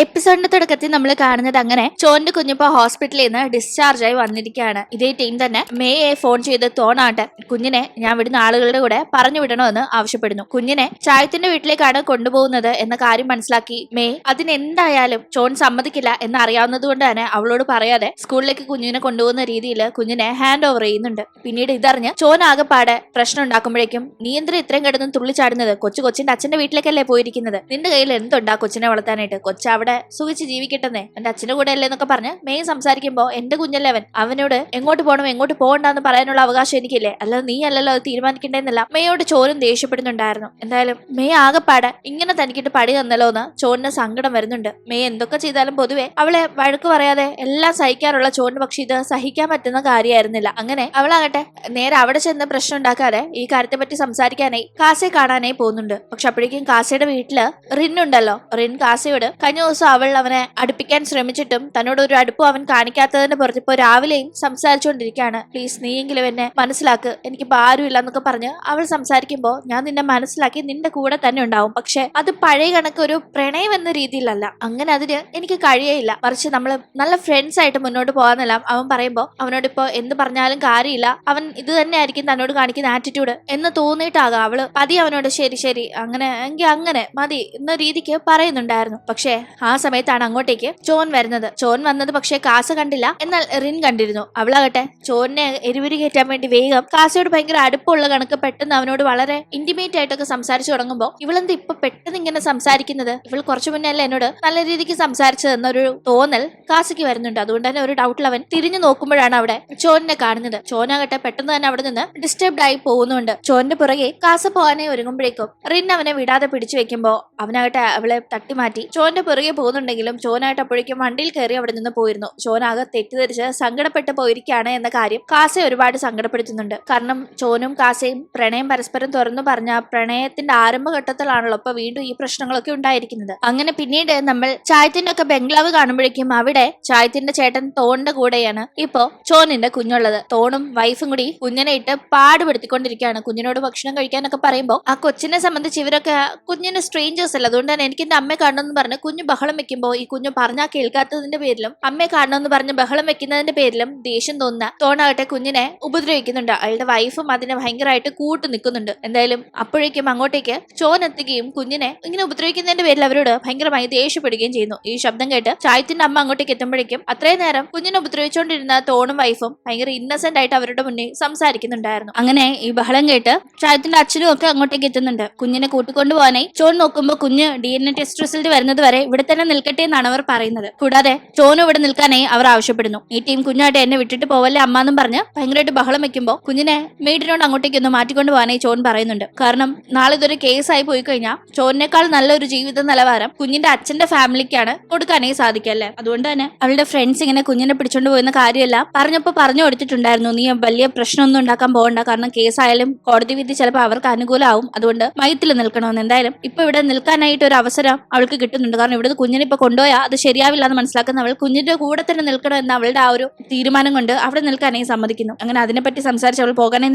എപ്പിസോഡിന്റെ തുടക്കത്തിൽ നമ്മൾ കാണുന്നത് അങ്ങനെ ചോന്റെ കുഞ്ഞിപ്പോ ഹോസ്പിറ്റലിൽ നിന്ന് ഡിസ്ചാർജ് ആയി വന്നിരിക്കുകയാണ്. ഇതേ ടീം തന്നെ മേയെ ഫോൺ ചെയ്ത് തോന്നാട്ടെ കുഞ്ഞിനെ ഞാൻ വിടുന്ന ആളുകളുടെ കൂടെ പറഞ്ഞു വിടണമെന്ന് ആവശ്യപ്പെടുന്നു. കുഞ്ഞിനെ ചായത്തിന്റെ വീട്ടിലേക്കാണ് കൊണ്ടുപോകുന്നത് എന്ന കാര്യം മനസ്സിലാക്കി മേ അതിനെന്തായാലും ചോൻ സമ്മതിക്കില്ല എന്ന് അറിയാവുന്നത് കൊണ്ട് തന്നെ അവളോട് പറയാതെ സ്കൂളിലേക്ക് കുഞ്ഞിനെ കൊണ്ടുപോകുന്ന രീതിയിൽ കുഞ്ഞിനെ ഹാൻഡ് ഓവർ ചെയ്യുന്നുണ്ട്. പിന്നീട് ഇതറിഞ്ഞ് ചോൻ ആകെപ്പാടെ പ്രശ്നം ഉണ്ടാക്കുമ്പോഴേക്കും നീ എന്തിനാ ഇത്രയും കിടന്ന് തുള്ളിച്ചാടുന്നത്? കൊച്ചിന്റെ അച്ഛന്റെ വീട്ടിലേക്കല്ലേ പോയിരിക്കുന്നത്? നിന്റെ കയ്യിൽ എന്തുണ്ടാ കൊച്ചിനെ വളർത്താനായിട്ട്? അവിടെ സുഖിച്ച് ജീവിക്കട്ടെന്നേ, എന്റെ അച്ഛന്റെ കൂടെ അല്ലേ എന്നൊക്കെ പറഞ്ഞ് മെയ് സംസാരിക്കുമ്പോ എന്റെ കുഞ്ഞല്ലേ അവനോട് എങ്ങോട്ട് പോകണം എങ്ങോട്ട് പോകണ്ടെന്ന് പറയാനുള്ള അവകാശം എനിക്കില്ലേ, അല്ലാതെ നീ അല്ലല്ലോ അത് തീരുമാനിക്കേണ്ടെന്നല്ല മെയ്യോട് ചോനും ദേഷ്യപ്പെടുന്നുണ്ടായിരുന്നു. എന്തായാലും മെയ് ആകെപ്പാടെ ഇങ്ങനെ തനിക്കിട്ട് പടി തന്നല്ലോ എന്ന് ചോറിന് സങ്കടം വരുന്നുണ്ട്. മെയ് എന്തൊക്കെ ചെയ്താലും പൊതുവെ അവളെ വഴക്ക് പറയാതെ എല്ലാം സഹിക്കാറുള്ള ചോറിന് പക്ഷെ ഇത് സഹിക്കാൻ പറ്റുന്ന കാര്യമായിരുന്നില്ല. അങ്ങനെ അവളാകട്ടെ നേരെ അവിടെ ചെന്ന് പ്രശ്നം ഉണ്ടാക്കാതെ ഈ കാര്യത്തെ പറ്റി സംസാരിക്കാനായി കാസയെ കാണാനായി പോകുന്നുണ്ട്. പക്ഷെ അപ്പോഴേക്കും കാസയുടെ വീട്ടില് റിൻ ഉണ്ടല്ലോ. റിൻ കാസയോട് കഴിഞ്ഞ ദിവസം അവൾ അവനെ അടുപ്പിക്കാൻ ശ്രമിച്ചിട്ടും തന്നോട് ഒരു അടുപ്പും അവൻ കാണിക്കാത്തതിന്റെ പുറത്ത് ഇപ്പൊ രാവിലെയും സംസാരിച്ചുകൊണ്ടിരിക്കുകയാണ്. പ്ലീസ് നീയെങ്കിലും എന്നെ മനസ്സിലാക്ക്, എനിക്കിപ്പോ ആരുമില്ല എന്നൊക്കെ പറഞ്ഞ് അവൾ സംസാരിക്കുമ്പോ ഞാൻ നിന്നെ മനസ്സിലാക്കി നിന്റെ കൂടെ തന്നെ ഉണ്ടാവും. പക്ഷെ അത് പഴയ കണക്ക് ഒരു പ്രണയം എന്ന രീതിയിലല്ല. അങ്ങനെ അതിന് എനിക്ക് കഴിയയില്ല. മറിച്ച് നമ്മൾ നല്ല ഫ്രണ്ട്സ് ആയിട്ട് മുന്നോട്ട് പോകാന്നെല്ലാം അവൻ പറയുമ്പോ അവനോട് ഇപ്പൊ എന്ത് പറഞ്ഞാലും കാര്യമില്ല, അവൻ ഇത് തന്നെ ആയിരിക്കും തന്നോട് കാണിക്കുന്ന ആറ്റിറ്റ്യൂഡ് എന്ന് തോന്നിയിട്ടാകാം അവള് പതി അവനോട് ശരി ശരി അങ്ങനെ എങ്കിൽ അങ്ങനെ മതി എന്ന രീതിക്ക് പറയുന്നുണ്ടായിരുന്നു. പക്ഷേ ആ സമയത്താണ് അങ്ങോട്ടേക്ക് ചോൻ വരുന്നത്. ചോൻ വന്നത് പക്ഷേ കാസ കണ്ടില്ല, എന്നാൽ റിൻ കണ്ടിരുന്നു. അവളാകട്ടെ ചോറിനെ എരിവിരി കയറ്റാൻ വേണ്ടി വേഗം കാസയോട് ഭയങ്കര അടുപ്പമുള്ള കണക്ക് പെട്ടെന്ന് അവനോട് വളരെ ഇന്റിമേറ്റ് ആയിട്ടൊക്കെ സംസാരിച്ചു തുടങ്ങുമ്പോൾ ഇവളെന്ത് ഇപ്പൊ പെട്ടെന്ന് ഇങ്ങനെ സംസാരിക്കുന്നത്? ഇവൾ കുറച്ചു മുന്നേ അല്ല എന്നോട് നല്ല രീതിക്ക് സംസാരിച്ചതെന്നൊരു തോന്നൽ കാസയ്ക്ക് വരുന്നുണ്ട്. അതുകൊണ്ട് തന്നെ ഒരു ഡൗട്ടിൽ അവൻ തിരിഞ്ഞു നോക്കുമ്പോഴാണ് അവിടെ ചോറിനെ കാണുന്നത്. ചോനാകട്ടെ പെട്ടെന്ന് തന്നെ അവിടെ നിന്ന് ഡിസ്റ്റർബ്ഡ് ആയി പോകുന്നുണ്ട്. ചോറിന്റെ പുറകെ കാസ പോകാനായി ഒരുങ്ങുമ്പോഴേക്കും റിൻ അവനെ വിടാതെ പിടിച്ചു വെക്കുമ്പോ അവനാകട്ടെ അവളെ തട്ടിമാറ്റി ചോന്റെ പുറകെ പോകുന്നുണ്ടെങ്കിലും ചോനായിട്ട് അപ്പോഴേക്കും വണ്ടിയിൽ കയറി അവിടെ നിന്ന് പോയിരുന്നു. ചോനാകെ തെറ്റിദ്ധരിച്ച് സങ്കടപ്പെട്ട് പോയിരിക്കുകയാണ് എന്ന കാര്യം കാസയെ ഒരുപാട് സങ്കടപ്പെടുത്തുന്നുണ്ട്. കാരണം ചോനും കാസയും പ്രണയം പരസ്പരം തുറന്നു പറഞ്ഞ പ്രണയത്തിന്റെ ആരംഭഘട്ടത്തിലാണല്ലോ ഇപ്പൊ വീണ്ടും ഈ പ്രശ്നങ്ങളൊക്കെ ഉണ്ടായിരിക്കുന്നത്. അങ്ങനെ പിന്നീട് നമ്മൾ ചായത്തിന്റെ ഒക്കെ ബംഗ്ലാവ് കാണുമ്പോഴേക്കും അവിടെ ചായത്തിന്റെ ചേട്ടൻ തോണിന്റെ കൂടെയാണ് ഇപ്പോ ചോനിന്റെ കുഞ്ഞുള്ളത്. തോണും വൈഫും കൂടി കുഞ്ഞിനെ ഇട്ട് പാടുപെടുത്തിക്കൊണ്ടിരിക്കുകയാണ്. കുഞ്ഞിനോട് ഭക്ഷണം കഴിക്കാനൊക്കെ പറയുമ്പോൾ ആ കൊച്ചിനെ സംബന്ധിച്ച് ഇവരൊക്കെ കുഞ്ഞിന് സ്ട്രേഞ്ചേഴ്സ് അല്ല. അതുകൊണ്ട് തന്നെ എനിക്ക് എന്റെ അമ്മയെ കാണണമെന്ന് പറഞ്ഞ് കുഞ്ഞു ബഹളം വെക്കുമ്പോൾ ഈ കുഞ്ഞു പറഞ്ഞാൽ കേൾക്കാത്തതിന്റെ പേരിലും അമ്മയെ കാണണമെന്ന് പറഞ്ഞ് ബഹളം വെക്കുന്നതിന്റെ പേരിലും ദേഷ്യം തോന്നാകട്ടെ കുഞ്ഞിനെ ഉപദ്രവിക്കുന്നുണ്ട്. അയാളുടെ വൈഫും അതിനെ ഭയങ്കരമായിട്ട് കൂട്ടു നിൽക്കുന്നുണ്ട്. എന്തായാലും അപ്പോഴേക്കും അങ്ങോട്ടേക്ക് ചോൻ എത്തുകയും കുഞ്ഞിനെ ഇങ്ങനെ ഉപദ്രവിക്കുന്നതിന്റെ പേരിൽ അവരോട് ഭയങ്കരമായി ദേഷ്യപ്പെടുകയും ചെയ്യുന്നു. ഈ ശബ്ദം കേട്ട് ചായത്തിന്റെ അമ്മ അങ്ങോട്ടേക്ക് എത്തുമ്പോഴേക്കും അത്രയും നേരം കുഞ്ഞിനെ ഉപദ്രവിച്ചുകൊണ്ടിരുന്ന തോണും വൈഫും ഭയങ്കര ഇന്നസെന്റ് ആയിട്ട് അവരുടെ മുന്നിൽ സംസാരിക്കുന്നുണ്ടായിരുന്നു. അങ്ങനെ ഈ ബഹളം കേട്ട് ചായത്തിന്റെ അച്ഛനും ഒക്കെ അങ്ങോട്ടേക്ക് എത്തുന്നുണ്ട്. കുഞ്ഞിനെ കൂട്ടിക്കൊണ്ടുപോകാനായി ചോൻ നോക്കുമ്പോൾ കുഞ്ഞ് DNA ടെസ്റ്റ് റിസൾട്ട് വരുന്നത് വരെ ഇവിടെ തന്നെ നിൽക്കട്ടെ എന്നാണ് അവർ പറയുന്നത്. കൂടാതെ ചോനും ഇവിടെ നിൽക്കാനായി അവർ ആവശ്യപ്പെടുന്നു. ഈ ടീം കുഞ്ഞായിട്ട് എന്നെ വിട്ടിട്ട് പോവല്ലേ അമ്മ എന്നും പറഞ്ഞ് ഭയങ്കരമായിട്ട് ബഹളം വെക്കുമ്പോൾ കുഞ്ഞിനെ മെയ്ഡിനോട് അങ്ങോട്ടേക്ക് ഒന്ന് മാറ്റിക്കൊണ്ട് പോകാനായി ചോൻ പറയുന്നുണ്ട്. കാരണം നാളെ ഇതൊരു കേസായി പോയി കഴിഞ്ഞാൽ ചോനേക്കാൾ നല്ലൊരു ജീവിത നിലവാരം കുഞ്ഞിന്റെ അച്ഛന്റെ ഫാമിലിക്കാണ് കൊടുക്കാനായി സാധിക്കല്ലേ. അതുകൊണ്ട് തന്നെ അവളുടെ ഫ്രണ്ട്സ് ഇങ്ങനെ കുഞ്ഞിനെ പിടിച്ചോണ്ട് പോയിരുന്ന കാര്യമെല്ലാം പറഞ്ഞപ്പോൾ പറഞ്ഞു കൊടുത്തിട്ടുണ്ടായിരുന്നു. നീ വലിയ പ്രശ്നമൊന്നും ഉണ്ടാക്കാൻ പോകണ്ട, കാരണം കേസായാലും കോടതി വിധി ചിലപ്പോൾ അവർക്ക് അനുകൂലമാവും, അതുകൊണ്ട് മയത്തിൽ നിൽക്കണമെന്ന്. എന്തായാലും ഇപ്പൊ ഇവിടെ നിൽക്കാനായിട്ട് ഒരു അവസരം അവൾക്ക് കിട്ടുന്നുണ്ട്. കാരണം ഇവിടുന്ന് കുഞ്ഞിനെ ഇപ്പൊ കൊണ്ടുപോയാൽ അത് ശരിയാവില്ല എന്ന് മനസ്സിലാക്കുന്ന അവൾ കുഞ്ഞിന്റെ കൂടെ തന്നെ നിൽക്കണം എന്ന അവളുടെ ആ ഒരു തീരുമാനം കൊണ്ട് അവിടെ നിൽക്കാനായി സമ്മതിക്കുന്നു. അങ്ങനെ അതിനെപ്പറ്റി സംസാരിച്ച് അവൾ പോകാനായി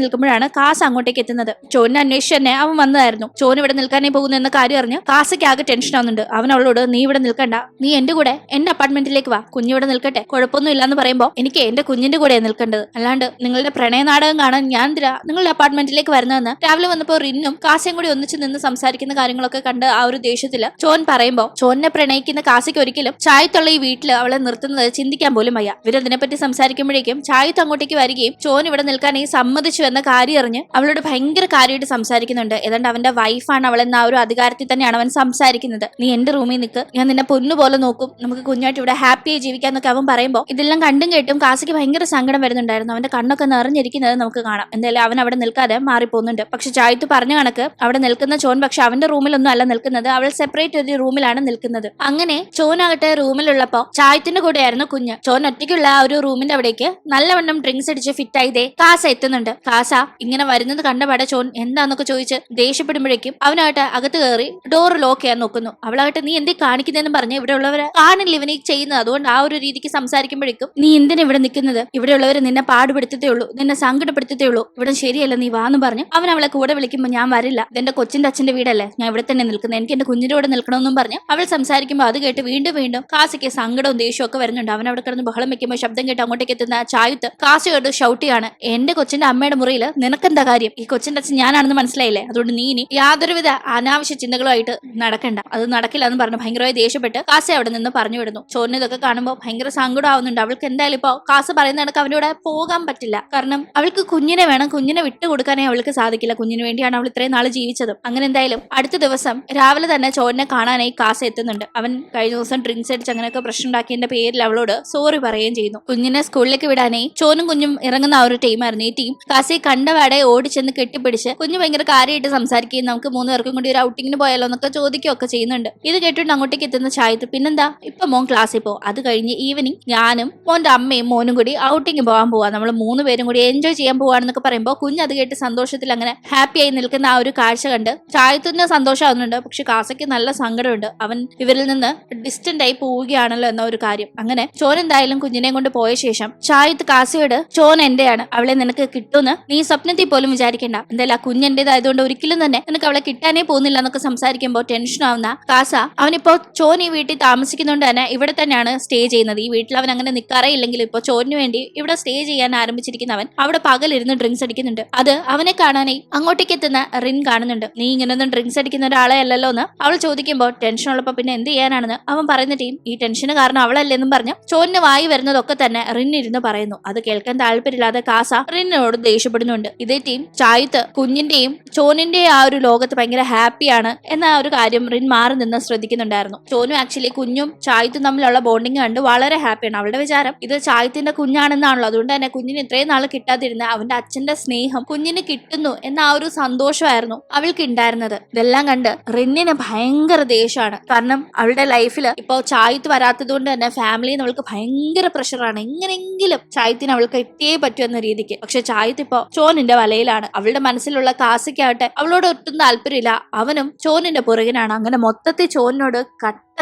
നിൽക്കുമ്പോഴാണ് കാസ അങ്ങോട്ടേക്ക് എത്തുന്നത്. ചോനെ അന്വേഷിച്ച് തന്നെ അവൻ വന്നതായിരുന്നു. ചോൻ ഇവിടെ നിൽക്കാനായി പോകുന്നു എന്ന കാര്യം അറിഞ്ഞ് കാസയ്ക്ക് ആകെ ടെൻഷൻ ആവുന്നുണ്ട്. അവൻ അവളോട് നീ ഇവിടെ നിൽക്കണ്ട, നീ എന്റെ കൂടെ എന്റെ അപ്പാർട്ട്മെന്റിലേക്ക് വാ, കുഞ്ഞിവിടെ നിൽക്കട്ടെ, കുഴപ്പമൊന്നും ഇല്ലാന്ന് പറയുമ്പോൾ എനിക്ക് എന്റെ കുഞ്ഞിന്റെ കൂടെ നിൽക്കേണ്ടത്, അല്ലാണ്ട് നിങ്ങളുടെ പ്രണയ നാടകം കാണാൻ ഞാൻ നിങ്ങളുടെ അപ്പാർട്ട്മെന്റിലേക്ക് വരുന്നതെന്ന് രാവിലെ വന്നപ്പോൾ റിന്നും കാസയും കൂടി ഒന്നിച്ച് നിന്ന് സംസാരിക്കുന്ന കാര്യങ്ങളൊക്കെ കണ്ട് ആ ഒരു ദേഷ്യത്തില് ചോൻ പറയുമ്പോ ചോനെ പ്രണയിക്കുന്ന കാസയ്ക്ക് ഒരിക്കലും ചായത്തുള്ള ഈ വീട്ടിൽ അവളെ നിർത്തുന്നത് ചിന്തിക്കാൻ പോലും വയ്യ. ഇവരതിനെപ്പറ്റി സംസാരിക്കുമ്പോഴേക്കും ചായത്ത് അങ്ങോട്ടേക്ക് വരികയും ചോൻ ഇവിടെ നിൽക്കാനായി സമ്മതിച്ചു എന്ന കാര്യം അറിഞ്ഞ് അവളോട് ഭയങ്കര കാര്യമായിട്ട് സംസാരിക്കുന്നുണ്ട്. ഏതാണ്ട് അവന്റെ വൈഫാണ് അവളെന്ന ആ ഒരു അധികാരത്തിൽ തന്നെയാണ് അവൻ സംസാരിക്കുന്നത്. നീ എന്റെ റൂമിൽ നിൽക്ക്, ഞാൻ നിന്നെ പൊന്നുപോലെ നോക്കും, നമുക്ക് കുഞ്ഞായിട്ട് ഇവിടെ ഹാപ്പിയായി ജീവിക്കാന്നൊക്കെ അവൻ പറയുമ്പോൾ ഇതെല്ലാം കണ്ടും കേട്ടും കാസയ്ക്ക് ഭയങ്കര സങ്കടം വരുന്നുണ്ടായിരുന്നു. അവന്റെ കണ്ണൊക്കെ നിറഞ്ഞിരിക്കുന്നത് നമുക്ക് കാണാം. എന്തായാലും അവൻ അവിടെ നിൽക്കാതെ മാറിപ്പോകുന്നുണ്ട്. പക്ഷെ ചായത്ത് പറഞ്ഞ കണക്ക് അവിടെ നിൽക്കുന്ന ചോൻ പക്ഷെ അവന്റെ റൂമിലൊന്നും അല്ല നിൽക്കുന്നത്, അവൾ സെപ്പറേറ്റ് ഒരു റൂമിലാണ് നിൽക്കുന്നത്. അങ്ങനെ ചോനാകട്ടെ റൂമിലുള്ളപ്പോ ചായത്തിന്റെ കൂടെയായിരുന്നു കുഞ്ഞ്. ചോൻ ഒറ്റയ്ക്കുള്ള ആ ഒരു റൂമിന്റെ അവിടേക്ക് നല്ലവണ്ണം ഡ്രിങ്ക്സ് അടിച്ച് ഫിറ്റ് ആയതേ കാസ എത്തുന്നുണ്ട്. കാസ ഇങ്ങനെ വരുന്നത് കണ്ടപാടെ ചോൻ എന്താന്നൊക്കെ ചോദിച്ച് ദേഷ്യപ്പെടുമ്പോഴേക്കും അവനാകട്ടെ അകത്ത് കയറി ഡോർ ലോക്ക് ചെയ്യാൻ നോക്കുന്നു. അവളാകട്ടെ നീ എന്തേ കാണിക്കുന്നതെന്ന് പറഞ്ഞ് ഇവിടെ ഉള്ളവരെ കാണില്ല ഇവനെ ചെയ്യുന്നത്, അതുകൊണ്ട് ആ ഒരു രീതിക്ക് സംസാരിക്കുമ്പോഴേക്കും നീ എന്തിനാ ഇവിടെ നിൽക്കുന്നത്, ഇവിടെ ഉള്ളവരെ നിന്നെ പാടുപെടുത്തതേ ഉള്ളൂ, നിന്നെ സങ്കടപ്പെടുത്തതേ ഉള്ളൂ, ഇവിടെ ശരിയല്ല, നീ വാന്ന് പറഞ്ഞ് അവൻ അവളെ കൂടെ വിളിക്കുമ്പോൾ ഞാൻ വരില്ല, ഇതെന്റെ കൊച്ചിന്റെ അച്ഛന്റെ വീടല്ലേ, ഞാൻ ഇവിടെ തന്നെ നിൽക്കുന്നത്, എനിക്ക് എന്റെ കുഞ്ഞിന്റെ കൂടെ നിൽക്കണമെന്നും പറഞ്ഞ് അവൾ സംസാരിക്കുമ്പോൾ പറയുമ്പോൾ അത് കേട്ട് വീണ്ടും വീണ്ടും കാസിക്ക് സങ്കടവും ദേഷ്യവും ഒക്കെ വരുന്നുണ്ട്. അവൻ അവിടെ കിടന്ന് ബഹളം വെക്കുമ്പോൾ ശബ്ദം കേട്ട് അങ്ങോട്ടേക്ക് എത്തുന്ന ചായുത്ത് കാസി കേട്ട് ഷൗട്ടിയാണ്, എന്റെ കൊച്ചിന്റെ അമ്മയുടെ മുറിയിൽ നിനക്കെന്താ കാര്യം? ഈ കൊച്ചിന്റെ അച്ഛൻ ഞാനാണെന്ന് മനസ്സിലായില്ലേ? അതുകൊണ്ട് നീ ഇനി യാതൊരുവിധ അനാവശ്യ ചിന്തകളുമായിട്ട് നടക്കണ്ട, അത് നടക്കില്ല എന്ന് പറഞ്ഞ് ഭയങ്കരമായി ദേഷ്യപ്പെട്ട് കാസി അവിടെ നിന്ന് പറഞ്ഞു വിടുന്നു. ചോറിന് ഇതൊക്കെ കാണുമ്പോൾ ഭയങ്കര സങ്കടം ആവുന്നുണ്ട്. അവൾക്ക് എന്തായാലും ഇപ്പൊ കാസ പറയുന്ന കണക്ക് അവനോട് പോകാൻ പറ്റില്ല. കാരണം അവൾക്ക് കുഞ്ഞിനെ വേണം, കുഞ്ഞിനെ വിട്ടുകൊടുക്കാനേ അവൾക്ക് സാധിക്കില്ല. കുഞ്ഞിന് വേണ്ടിയാണ് അവൾ ഇത്രയും നാൾ ജീവിച്ചത്. അങ്ങനെ എന്തായാലും അടുത്ത ദിവസം രാവിലെ തന്നെ ചോറിനെ കാണാനായി കാസ എത്തുന്നുണ്ട്. അവൻ കഴിഞ്ഞ ദിവസം ഡ്രിങ്ക്സ് അടിച്ച് അങ്ങനെയൊക്കെ പ്രശ്നം ഉണ്ടാക്കിയതിന്റെ പേരിൽ അവളോട് സോറി പറയുകയും ചെയ്യുന്നു. കുഞ്ഞിനെ സ്കൂളിലേക്ക് വിടാനായി ചോനും കുഞ്ഞും ഇറങ്ങുന്ന ആ ഒരു ടീമായിരുന്നു ഈ ടീം. കാസയെ കണ്ടവാടെ ഓടിച്ചെന്ന് കെട്ടിപ്പിടിച്ച് കുഞ്ഞു ഭയങ്കര കാര്യമായിട്ട് സംസാരിക്കുകയും നമുക്ക് 3 പേർക്കും കൂടി ഒരു ഔട്ടിങ്ങിന് പോയാലോ എന്നൊക്കെ ചോദിക്കുകയൊക്കെ ചെയ്യുന്നുണ്ട്. ഇത് കേട്ടിട്ട് അങ്ങോട്ടേക്ക് എത്തുന്ന ചായത്ത് പിന്നെന്താ ഇപ്പൊ മോൻ ക്ലാസ്സിൽ പോ, അത് കഴിഞ്ഞ് ഈവനിങ് ഞാനും മോന്റെ അമ്മയും മോനും കൂടി ഔട്ടിങ് പോകാൻ പോവാ, നമ്മൾ 3 പേരും കൂടി എൻജോയ് ചെയ്യാൻ പോവാണെന്നൊക്കെ പറയുമ്പോൾ കുഞ്ഞ് അത് കേട്ട് സന്തോഷത്തിൽ അങ്ങനെ ഹാപ്പി ആയി നിൽക്കുന്ന ആ ഒരു കാഴ്ച കണ്ട് ചായത്തിന് സന്തോഷമാവുന്നുണ്ട്. പക്ഷെ കാസയ്ക്ക് നല്ല സങ്കടമുണ്ട്. അവൻ ഇവരിൽ നിന്ന് ഡിസ്റ്റന്റ് ആയി പോവുകയാണല്ലോ എന്ന ഒരു കാര്യം. അങ്ങനെ ചോൻ എന്തായാലും കുഞ്ഞിനെ കൊണ്ട് പോയ ശേഷം ചായത്ത് കാസയോട് ചോൻ എന്റെയാണ്, അവളെ നിനക്ക് കിട്ടുമെന്ന് നീ സ്വപ്നത്തിൽ പോലും വിചാരിക്കേണ്ട, എന്തായാലും ആ കുഞ്ഞെന്റേതായതുകൊണ്ട് ഒരിക്കലും തന്നെ നിനക്ക് അവളെ കിട്ടാനേ പോകുന്നില്ല എന്നൊക്കെ സംസാരിക്കുമ്പോൾ ടെൻഷൻ ആവുന്ന കാസ അവനിപ്പോ ചോൻ ഈ വീട്ടിൽ താമസിക്കുന്നതുകൊണ്ട് തന്നെ ഇവിടെ തന്നെയാണ് സ്റ്റേ ചെയ്യുന്നത്. ഈ വീട്ടിൽ അവൻ അങ്ങനെ നിൽക്കാറേ ഇല്ലെങ്കിൽ ഇപ്പോൾ ചോറിന് വേണ്ടി ഇവിടെ സ്റ്റേ ചെയ്യാൻ ആരംഭിച്ചിരിക്കുന്ന അവൻ അവിടെ പകലിരുന്ന് ഡ്രിങ്ക്സ് അടിക്കുന്നുണ്ട്. അത് അവനെ കാണാനായി അങ്ങോട്ടേക്ക് എത്തുന്ന റിൻ കാണുന്നുണ്ട്. നീ ഇങ്ങനൊന്നും ഡ്രിങ്ക്സ് അടിക്കുന്ന ഒരാളെ അല്ലല്ലോ എന്ന് അവൾ ചോദിക്കുമ്പോൾ ടെൻഷൻ ഉള്ളപ്പോ പിന്നെ എന്ത് ചെയ്യാനാണെന്ന് അവൻ പറയുന്ന ടീം ഈ ടെൻഷന് കാരണം അവളല്ലെന്നും പറഞ്ഞ് ചോറിന് വായി വരുന്നതൊക്കെ തന്നെ റിൻ ഇരുന്ന് പറയുന്നു. അത് കേൾക്കാൻ താല്പര്യമില്ലാതെ കാസ റിന്നോട് ദേഷ്യപ്പെടുന്നുണ്ട്. ഇതേ ടീം ചായത്ത് കുഞ്ഞിന്റെയും ചോനിന്റെയും ആ ഒരു ലോകത്ത് ഭയങ്കര ഹാപ്പിയാണ് എന്ന ആ ഒരു കാര്യം റിൻ മാറി നിന്ന് ശ്രദ്ധിക്കുന്നുണ്ടായിരുന്നു. ചോനും ആക്ച്വലി കുഞ്ഞും ചായത്തും തമ്മിലുള്ള ബോണ്ടിങ് കണ്ട് വളരെ ഹാപ്പിയാണ്. അവളുടെ വിചാരം ഇത് ചായത്തിന്റെ കുഞ്ഞാണെന്നാണല്ലോ, അതുകൊണ്ട് തന്നെ കുഞ്ഞിന് ഇത്രയും നാൾ കിട്ടാതിരുന്ന അവന്റെ അച്ഛന്റെ സ്നേഹം കുഞ്ഞിന് കിട്ടുന്നു എന്ന ആ ഒരു സന്തോഷമായിരുന്നു അവൾക്ക് ഉണ്ടായിരുന്നത്. ഇതെല്ലാം കണ്ട് റിന്നിന് ഭയങ്കര ദേഷ്യമാണ്. കാരണം അവളുടെ ലൈഫിൽ ഇപ്പൊ ചായത്ത് വരാത്തത് കൊണ്ട് തന്നെ ഫാമിലിന്ന് അവൾക്ക് ഭയങ്കര പ്രഷറാണ്. എങ്ങനെങ്കിലും ചായത്തിന് അവൾക്ക് എത്തിയേ പറ്റൂ എന്ന രീതിക്ക്. പക്ഷെ ചായത്ത് ഇപ്പൊ ചോനിന്റെ വലയിലാണ്. അവളുടെ മനസ്സിലുള്ള കാസിക്കാവട്ടെ അവളോട് ഒട്ടും താല്പര്യമില്ല, അവനും ചോനിന്റെ പുറകിനാണ്. അങ്ങനെ മൊത്തത്തിൽ ചോനിനോട്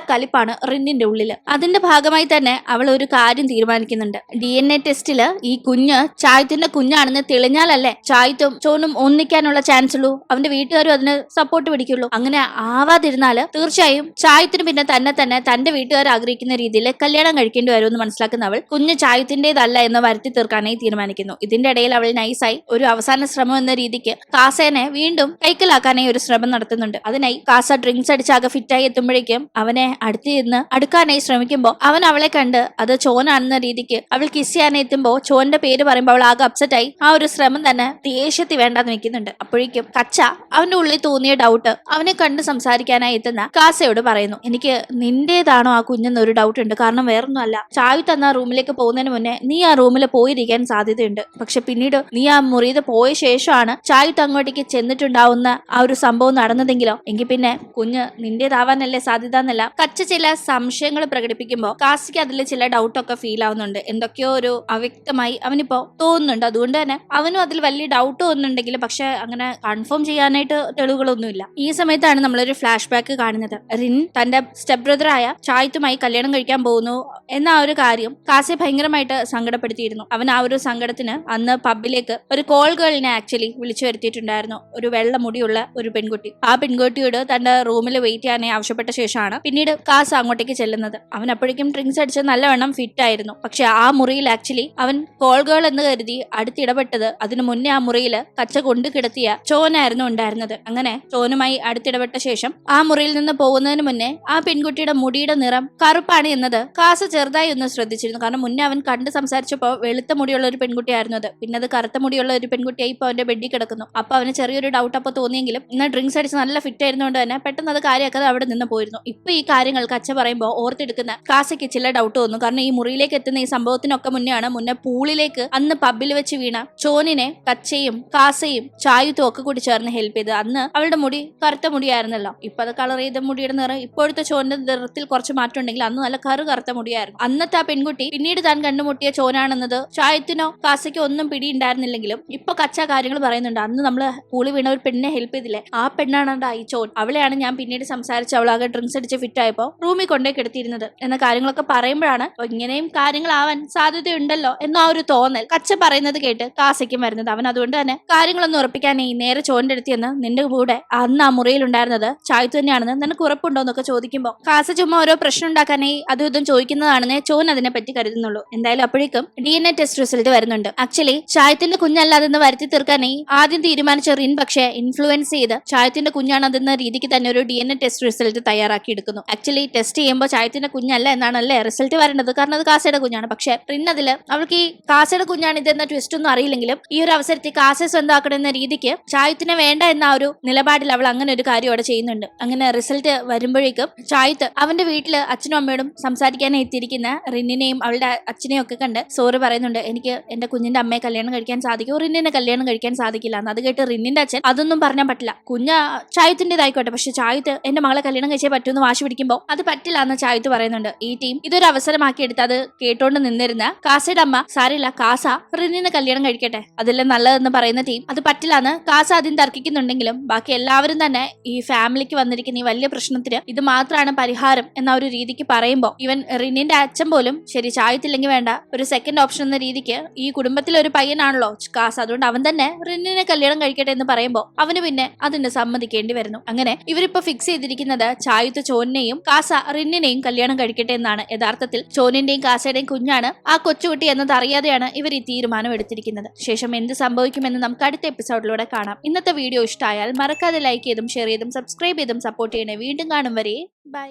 കലിപ്പാണ് റിന്നിന്റെ ഉള്ളില്. അതിന്റെ ഭാഗമായി തന്നെ അവൾ ഒരു കാര്യം തീരുമാനിക്കുന്നുണ്ട്. DNA ടെസ്റ്റില് ഈ കുഞ്ഞ് ചായത്തിന്റെ കുഞ്ഞാണെന്ന് തെളിഞ്ഞാലല്ലേ ചായത്തും ചോനും ഒന്നിക്കാനുള്ള ചാൻസ് ഉള്ളൂ, അവന്റെ വീട്ടുകാരും അതിന് സപ്പോർട്ട് പിടിക്കുള്ളൂ. അങ്ങനെ ആവാതിരുന്നാല് തീർച്ചയായും ചായത്തിന് പിന്നെ തന്നെ തന്റെ വീട്ടുകാർ ആഗ്രഹിക്കുന്ന രീതിയിൽ കല്യാണം കഴിക്കേണ്ടി വരുമെന്ന് മനസ്സിലാക്കുന്ന അവൾ കുഞ്ഞ് ചായത്തിന്റേതല്ല എന്ന് വരുത്തി തീർക്കാനായി തീരുമാനിക്കുന്നു. ഇതിന്റെ ഇടയിൽ അവൾ നൈസായി ഒരു അവസാന ശ്രമം എന്ന രീതിക്ക് കാസേനെ വീണ്ടും കൈക്കലാക്കാനായി ഒരു ശ്രമം നടത്തുന്നുണ്ട്. അതിനായി കാസ ഡ്രിങ്ക്സ് അടിച്ചാകെ ഫിറ്റായി എത്തുമ്പോഴേക്കും അവനെ അടുത്ത് നിന്ന് അടുക്കാനായി ശ്രമിക്കുമ്പോൾ അവൻ അവളെ കണ്ട് അത് ചോനാണെന്ന രീതിക്ക് അവൾ കിസ് ചെയ്യാനായി എത്തുമ്പോൾ ചോന്റെ പേര് പറയുമ്പോൾ അവൾ ആകെ അപ്സെറ്റ് ആയി ആ ഒരു ശ്രമം തന്നെ ദേഷ്യത്തിൽ വേണ്ടാന്ന് വെക്കുന്നുണ്ട്. അപ്പോഴേക്കും കച്ച അവന്റെ ഉള്ളിൽ തോന്നിയ ഡൗട്ട് അവനെ കണ്ട് സംസാരിക്കാനായി എത്തുന്ന കാസയോട് പറയുന്നു, എനിക്ക് നിന്റേതാണോ ആ കുഞ്ഞെന്നൊരു ഡൗട്ട് ഉണ്ട്. കാരണം വേറൊന്നും അല്ല, ചായു തന്ന റൂമിലേക്ക് പോകുന്നതിന് മുന്നേ നീ ആ റൂമിൽ പോയിരിക്കാൻ സാധ്യതയുണ്ട്. പക്ഷെ പിന്നീട് നീ ആ മുറിയിൽ പോയ ശേഷമാണ് ചായുത്ത് അങ്ങോട്ടേക്ക് ചെന്നിട്ടുണ്ടാവുന്ന ആ ഒരു സംഭവം നടന്നതെങ്കിലോ എങ്കിൽ പിന്നെ കുഞ്ഞ് നിന്റേതാവാനല്ലേ സാധ്യത എന്നല്ല കച്ച ചില സംശയങ്ങൾ പ്രകടിപ്പിക്കുമ്പോൾ കാസിക്ക് അതിൽ ചില ഡൗട്ടൊക്കെ ഫീൽ ആവുന്നുണ്ട്. എന്തൊക്കെയോ ഒരു അവ്യക്തമായി അവനിപ്പോ തോന്നുന്നുണ്ട്. അതുകൊണ്ട് തന്നെ അവനും അതിൽ വലിയ ഡൗട്ട് തോന്നുന്നുണ്ടെങ്കിലും പക്ഷെ അങ്ങനെ കൺഫേം ചെയ്യാനായിട്ട് തെളിവുകളൊന്നുമില്ല. ഈ സമയത്താണ് നമ്മളൊരു ഫ്ലാഷ് ബാക്ക് കാണുന്നത്. റിൻ തന്റെ സ്റ്റെപ്പ് ബ്രദറായ ചായത്തുമായി കല്യാണം കഴിക്കാൻ പോകുന്നു എന്ന ആ ഒരു കാര്യം കാസിയെ ഭയങ്കരമായിട്ട് സങ്കടപ്പെടുത്തിയിരുന്നു. അവൻ ആ ഒരു സങ്കടത്തിന് അന്ന് പബ്ബിലേക്ക് ഒരു കോൾ ഗേളിനെ ആക്ച്വലി വിളിച്ചു വരുത്തിയിട്ടുണ്ടായിരുന്നു. ഒരു വെള്ള മുടിയുള്ള ഒരു പെൺകുട്ടി. ആ പെൺകുട്ടിയോട് തന്റെ റൂമിൽ വെയിറ്റ് ചെയ്യാനായി ആവശ്യപ്പെട്ട ശേഷമാണ് പിന്നീട് കാസ അങ്ങോട്ടേക്ക് ചെല്ലുന്നത്. അവൻ അപ്പോഴേക്കും ഡ്രിങ്ക്സ് അടിച്ച് നല്ലവണ്ണം ഫിറ്റ് ആയിരുന്നു. പക്ഷെ ആ മുറിയിൽ ആക്ച്വലി അവൻ കോൾ ഗേൾ എന്ന് കരുതി അടുത്തിടപെട്ടത് അതിനു മുന്നേ ആ മുറിയിൽ കച്ച കൊണ്ടു കിടത്തിയ ചോനായിരുന്നു ഉണ്ടായിരുന്നത്. അങ്ങനെ ചോനുമായി അടുത്തിടപെട്ട ശേഷം ആ മുറിയിൽ നിന്ന് പോകുന്നതിന് മുന്നേ ആ പെൺകുട്ടിയുടെ മുടിയുടെ നിറം കറുപ്പാണ് എന്നത് കാസ ചെറുതായി ഒന്ന് ശ്രദ്ധിച്ചിരുന്നു. കാരണം മുന്നേ അവൻ കണ്ട് സംസാരിച്ചപ്പോൾ വെളുത്ത മുടിയുള്ള ഒരു പെൺകുട്ടിയായിരുന്നു അത്. പിന്നെ അത് കറുത്ത മുടിയുള്ള ഒരു പെൺകുട്ടിയായി ഇപ്പൊ അവന്റെ ബെഡിൽ കിടക്കുന്നു. അപ്പൊ അവന് ചെറിയൊരു ഡൗട്ട് അപ്പൊ തോന്നിയെങ്കിലും ഇന്ന് ഡ്രിങ്ക്സ് അടിച്ച് നല്ല ഫിറ്റ് ആയിരുന്നുകൊണ്ട് തന്നെ പെട്ടെന്ന് അത് കാര്യമാക്കാതെ അവിടെ നിന്ന് പോയിരുന്നു. ഇപ്പൊ ഈ കാര്യങ്ങൾക്ക് അച്ഛ പറയുമ്പോൾ ഓർത്തെടുക്കുന്ന കാസയ്ക്ക് ചില ഡൗട്ട് തോന്നും. കാരണം ഈ മുറിയിലേക്ക് എത്തുന്ന ഈ സംഭവത്തിനൊക്കെ മുന്നേ പൂളിലേക്ക് അന്ന് പബ്ബിൽ വെച്ച് വീണ ചോനിനെ കച്ചയും കാസയും ചായുത്തും ഒക്കെ കൂടി ചേർന്ന് ഹെൽപ്പ് ചെയ്ത്. അന്ന് അവളുടെ മുടി കറുത്ത മുടിയായിരുന്നല്ലോ. ഇപ്പൊ അത് കളർ ചെയ്ത മുടിയുടെ നിറം ഇപ്പോഴത്തെ ചോന്റെ നിറത്തിൽ കുറച്ച് മാറ്റം ഉണ്ടെങ്കിൽ അന്ന് നല്ല കറുത്ത മുടിയായിരുന്നു. അന്നത്തെ ആ പെൺകുട്ടി പിന്നീട് താൻ കണ്ടുമുട്ടിയ ചോനാണെന്നത് ചായത്തിനോ കാസയ്ക്കോ ഒന്നും പിടി ഉണ്ടായിരുന്നില്ലെങ്കിലും ഇപ്പൊ കച്ച കാര്യങ്ങൾ പറയുന്നുണ്ട്. അന്ന് നമ്മള് പൂളി വീണ ഒരു പെണ്ണിനെ ഹെൽപ്പ് ചെയ്തില്ലേ, ആ പെണ്ണാണ് ഈ ചോൻ. അവളെയാണ് ഞാൻ പിന്നീട് സംസാരിച്ച് അവളാകെ ഡ്രിങ്ക്സ് അടിച്ച് ഫിറ്റ് രാത്രിയായപ്പോ റൂമിൽ കൊണ്ടേ കിടത്തിയിരുന്നത് എന്ന കാര്യങ്ങളൊക്കെ പറയുമ്പോഴാണ് ഇങ്ങനെയും കാര്യങ്ങളാവാൻ സാധ്യതയുണ്ടല്ലോ എന്ന ആ ഒരു തോന്നൽ കച്ച പറയുന്നത് കേട്ട് കാസയ്ക്കും വരുന്നത്. അവൻ അതുകൊണ്ട് തന്നെ കാര്യങ്ങളൊന്നും ഉറപ്പിക്കാനേ നേരെ ചോന്റെ അടുത്തിയെന്ന് നിന്റെ കൂടെ അന്ന് ആ മുറിയിൽ ഉണ്ടായിരുന്നത് ചായത്ത് തന്നെയാണെന്ന് നിനക്ക് ഉറപ്പുണ്ടോ എന്നൊക്കെ ചോദിക്കുമ്പോൾ കാസ ചുമ്മാ ഓരോ പ്രശ്നം ഉണ്ടാക്കാനേ അതും ഇതും ചോദിക്കുന്നതാണെന്നേ ചോൻ അതിനെ പറ്റി കരുതുന്നുള്ളൂ. എന്തായാലും അപ്പോഴേക്കും DNA ടെസ്റ്റ് റിസൾട്ട് വരുന്നുണ്ട്. ആക്ച്വലി ചായത്തിന്റെ കുഞ്ഞല്ലാതെന്ന് വരുത്തി തീർക്കാനേ ആദ്യം തീരുമാനിച്ച റിൻ പക്ഷേ ഇൻഫ്ലുവൻസ് ചെയ്ത് ചായത്തിന്റെ കുഞ്ഞാണതെന്ന രീതിക്ക് തന്നെ ഒരു DNA ടെസ്റ്റ് റിസൾട്ട് തയ്യാറാക്കി എടുക്കുന്നു. ആക്ച്വലി ടെസ്റ്റ് ചെയ്യുമ്പോൾ ചായത്തിന്റെ കുഞ്ഞല്ല എന്നാണല്ലേ റിസൾട്ട് വരേണ്ടത്, കാരണം അത് കാസയുടെ കുഞ്ഞാണ്. പക്ഷെ റിൻ അതില് അവൾക്ക് ഈ കാസയുടെ കുഞ്ഞാണ് ഇതെന്ന ട്വിസ്റ്റ് ഒന്നും അറിയില്ലെങ്കിലും ഈ ഒരു അവസരത്തിൽ കാസയെ സ്വന്തമാക്കണമെന്ന രീതിക്ക് ചായത്തിനെ വേണ്ട എന്ന ഒരു നിലപാടിൽ അവൾ അങ്ങനെ ഒരു കാര്യം അവിടെ ചെയ്യുന്നുണ്ട്. അങ്ങനെ റിസൾട്ട് വരുമ്പോഴേക്കും ചായത്ത് അവന്റെ വീട്ടില് അച്ഛനും അമ്മയോടും സംസാരിക്കാനായി എത്തിയിരിക്കുന്ന റിന്നിനെയും അവളുടെ അച്ഛനെയും ഒക്കെ കണ്ട് സോറി പറയുന്നുണ്ട്. എനിക്ക് എന്റെ കുഞ്ഞിന്റെ അമ്മയെ കല്യാണം കഴിക്കാൻ സാധിക്കും, റിന്നിനെ കല്യാണം കഴിക്കാൻ സാധിക്കില്ല എന്ന്. അത് കേട്ട് റിന്നിന്റെ അച്ഛൻ അതൊന്നും പറഞ്ഞാൽ പറ്റില്ല, കുഞ്ഞ ചായത്തിന്റേതായിക്കോട്ടെ, പക്ഷെ ചായത്ത് എന്റെ മകളെ കല്യാണം കഴിച്ചേ പറ്റൂന്ന് വാശി പിടിക്കുമ്പോൾ അത് പറ്റില്ല എന്ന് ചായത്ത് പറയുന്നുണ്ട്. ഈ ടീം ഇതൊരു അവസരമാക്കി എടുത്ത് അത് കേട്ടോണ്ട് നിന്നിരുന്ന കാസയുടെ അമ്മ സാരില്ല കാസ റിന്നിനെ കല്യാണം കഴിക്കട്ടെ അതിലെ നല്ലതെന്ന് പറയുന്ന ടീം അത് പറ്റില്ലാന്ന് കാസ ആദ്യം തർക്കിക്കുന്നുണ്ടെങ്കിലും ബാക്കി എല്ലാവരും തന്നെ ഈ ഫാമിലിക്ക് വന്നിരിക്കുന്ന ഈ വലിയ പ്രശ്നത്തിന് ഇത് മാത്രമാണ് പരിഹാരം എന്ന ഒരു രീതിക്ക് പറയുമ്പോൾ ഇവൻ റിന്നിന്റെ അച്ഛൻ പോലും ശരി ചായത്തില്ലെങ്കിൽ വേണ്ട ഒരു സെക്കൻഡ് ഓപ്ഷൻ എന്ന രീതിക്ക് ഈ കുടുംബത്തിലെ ഒരു പയ്യനാണല്ലോ കാസ, അതുകൊണ്ട് അവൻ തന്നെ റിന്നിനെ കല്യാണം കഴിക്കട്ടെ എന്ന് പറയുമ്പോൾ അവന് പിന്നെ അതിന് സമ്മതിക്കേണ്ടി വരുന്നു. അങ്ങനെ ഇവരിപ്പോ ഫിക്സ് ചെയ്തിരിക്കുന്നത് ചായത്ത് ചോനിനെയും കാസ റിന്നിനെയും കല്യാണം കഴിക്കട്ടെ എന്നാണ്. യഥാർത്ഥത്തിൽ ചോനിന്റെയും കാസയുടെയും കുഞ്ഞാണ് ആ കൊച്ചുകുട്ടി എന്നത് അറിയാതെയാണ് ഇവർ ഈ തീരുമാനം എടുത്തിരിക്കുന്നത്. ശേഷം എന്ത് സംഭവിക്കുമെന്ന് നമുക്ക് അടുത്ത എപ്പിസോഡിലൂടെ കാണാം. ഇന്നത്തെ വീഡിയോ ഇഷ്ടമായാൽ മറക്കാതെ ലൈക്ക് ചെയ്തും ഷെയർ ചെയ്തും സബ്സ്ക്രൈബ് ചെയ്തും സപ്പോർട്ട് ചെയ്യണേ. വീണ്ടും കാണും വരെ ബൈ.